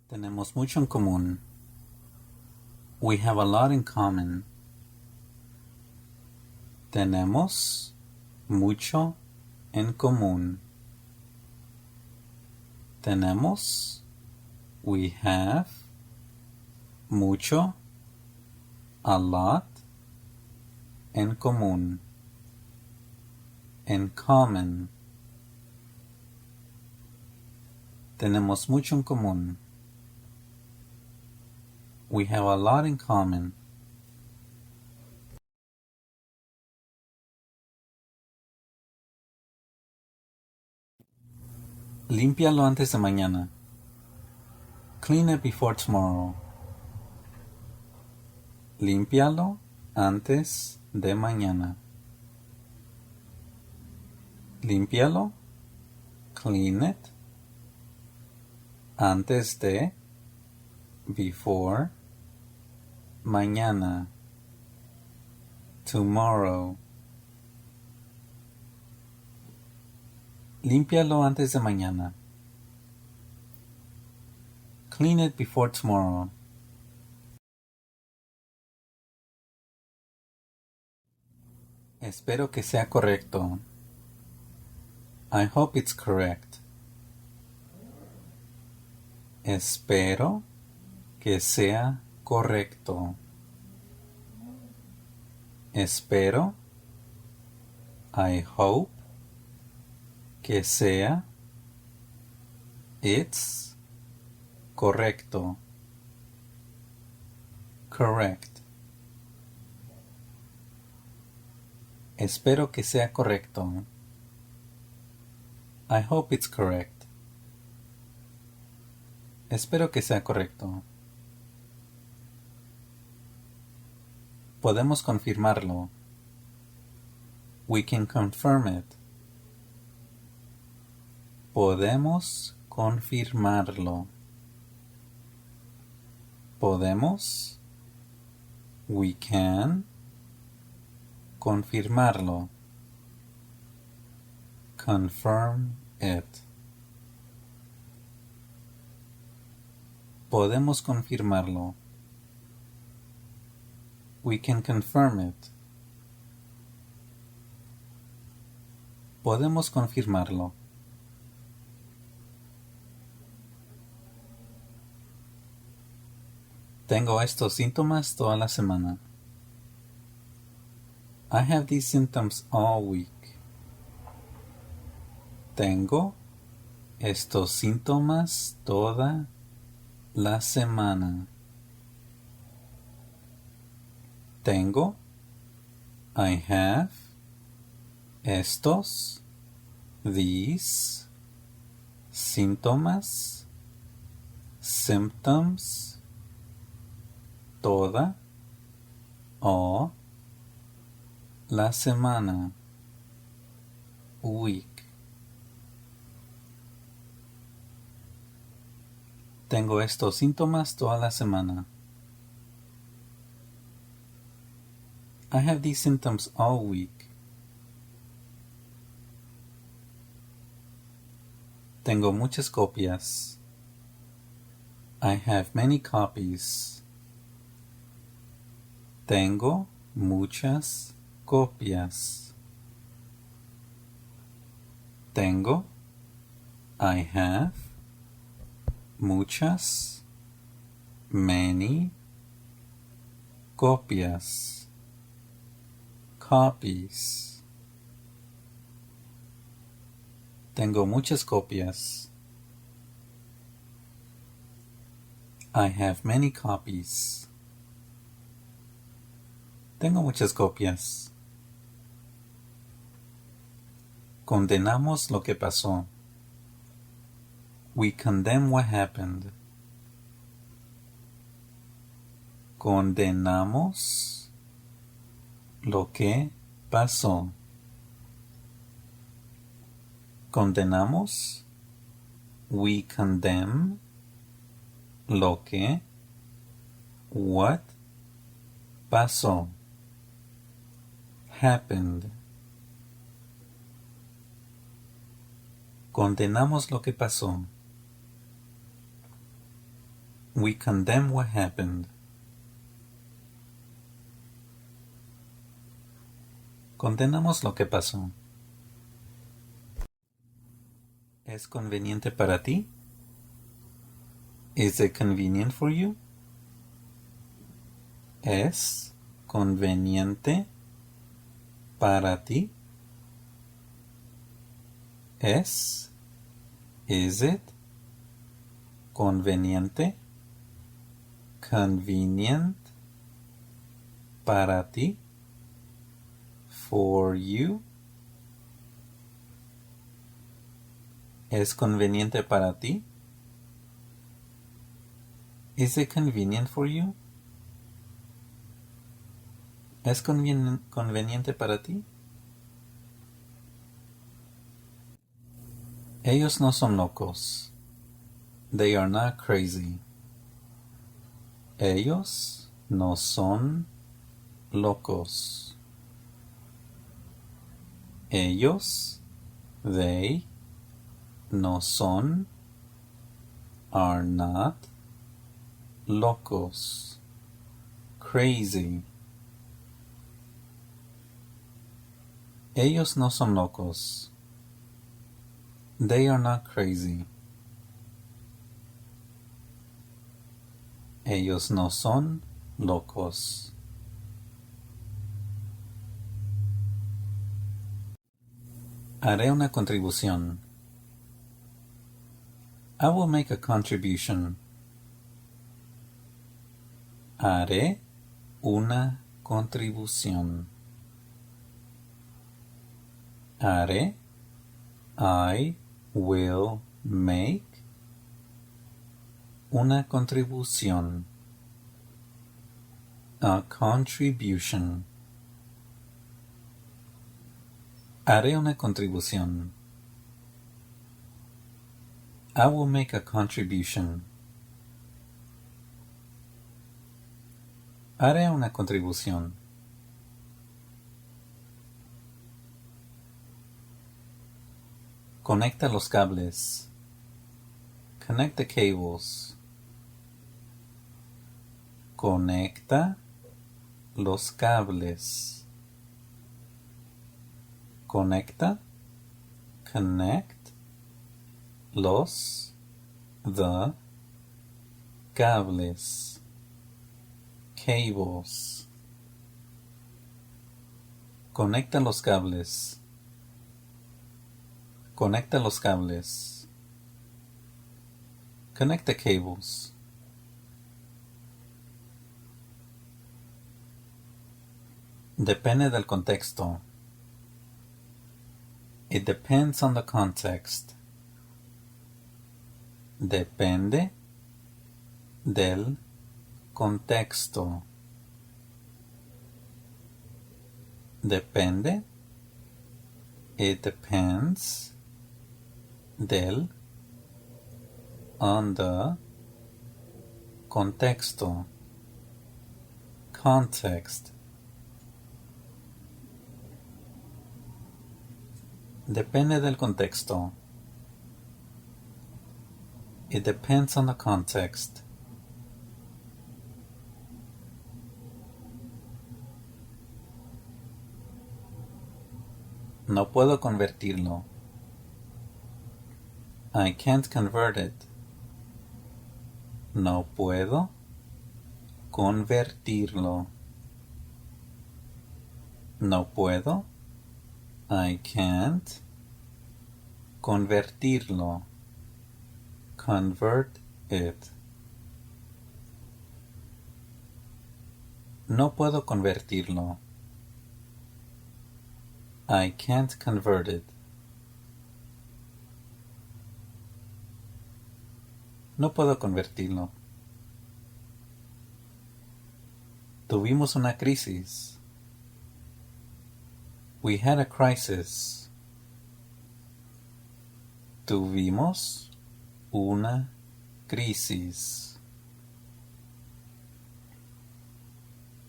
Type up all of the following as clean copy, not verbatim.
Tenemos mucho en común. We have a lot in common. Tenemos mucho en común. Tenemos, we have, mucho, a lot, en común. En common. Tenemos mucho en común. We have a lot in common. Límpialo antes de mañana. Clean it before tomorrow. Límpialo antes de mañana. Límpialo. Clean it. Antes de. Before. Mañana. Tomorrow. Límpialo antes de mañana. Clean it before tomorrow. Espero que sea correcto. I hope it's correct. Espero que sea correcto. Espero. I hope. Que sea. It's. Correcto. Correct. Espero que sea correcto. I hope it's correct. Espero que sea correcto. Podemos confirmarlo. We can confirm it. Podemos confirmarlo. Podemos. We can. Confirmarlo. Confirm it. Podemos confirmarlo. We can confirm it. Podemos confirmarlo. Tengo estos síntomas toda la semana. I have these symptoms all week. Tengo estos síntomas toda la semana. Tengo, I have, estos, these, síntomas, symptoms, toda, all, la semana, week. Tengo estos síntomas toda la semana. I have these symptoms all week. Tengo muchas copias. I have many copies. Tengo muchas copias. Tengo, I have, muchas, many, copias, copies. Tengo muchas copias. I have many copies. Tengo muchas copias. Condenamos lo que pasó. We condemn what happened. Condenamos lo que pasó. Condenamos. We condemn lo que, what, pasó. Happened. Condenamos lo que pasó. We condemn what happened. Condenamos lo que pasó. ¿Es conveniente para ti? Is it convenient for you? ¿Es conveniente para ti? ¿Es? Is it? Conveniente? Convenient? Para ti? For you? ¿Es conveniente para ti? Is it convenient for you? ¿Es conveniente para ti? Ellos no son locos. They are not crazy. Ellos no son locos. Ellos, they, no son, are not, locos, crazy. Ellos no son locos. They are not crazy. Ellos no son locos. Haré una contribución. I will make a contribution. Haré una contribución. Haré, I will make una contribución. A contribution. Haré una contribución. I will make a contribution. Haré una contribución. Conecta los cables. Connect the cables. Conecta los cables. Conecta, connect, los, the, cables, cables. Conecta los cables. Conecta los cables. Connect the cables. Depende del contexto. It depends on the context. Depende del contexto. Depende. It depends del on the contexto. Context. Depende del contexto. It depends on the context. No puedo convertirlo. I can't convert it. No puedo convertirlo. No puedo. I can't convertirlo. Convert it. No puedo convertirlo. I can't convert it. No puedo convertirlo. Tuvimos una crisis. We had a crisis. Tuvimos una crisis.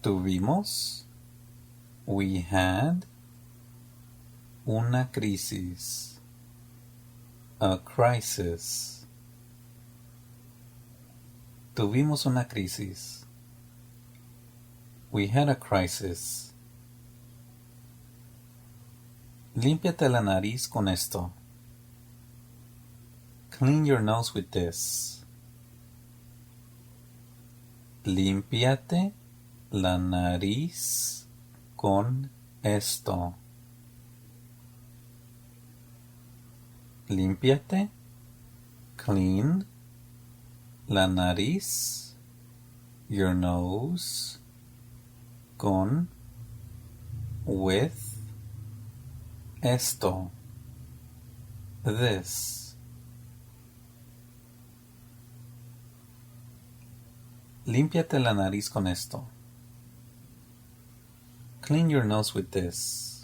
Tuvimos, we had, una crisis. A crisis. Tuvimos una crisis. We had a crisis. Límpiate la nariz con esto. Clean your nose with this. Límpiate la nariz con esto. Límpiate, clean, la nariz, your nose, con, with, esto, this. Límpiate la nariz con esto. Clean your nose with this.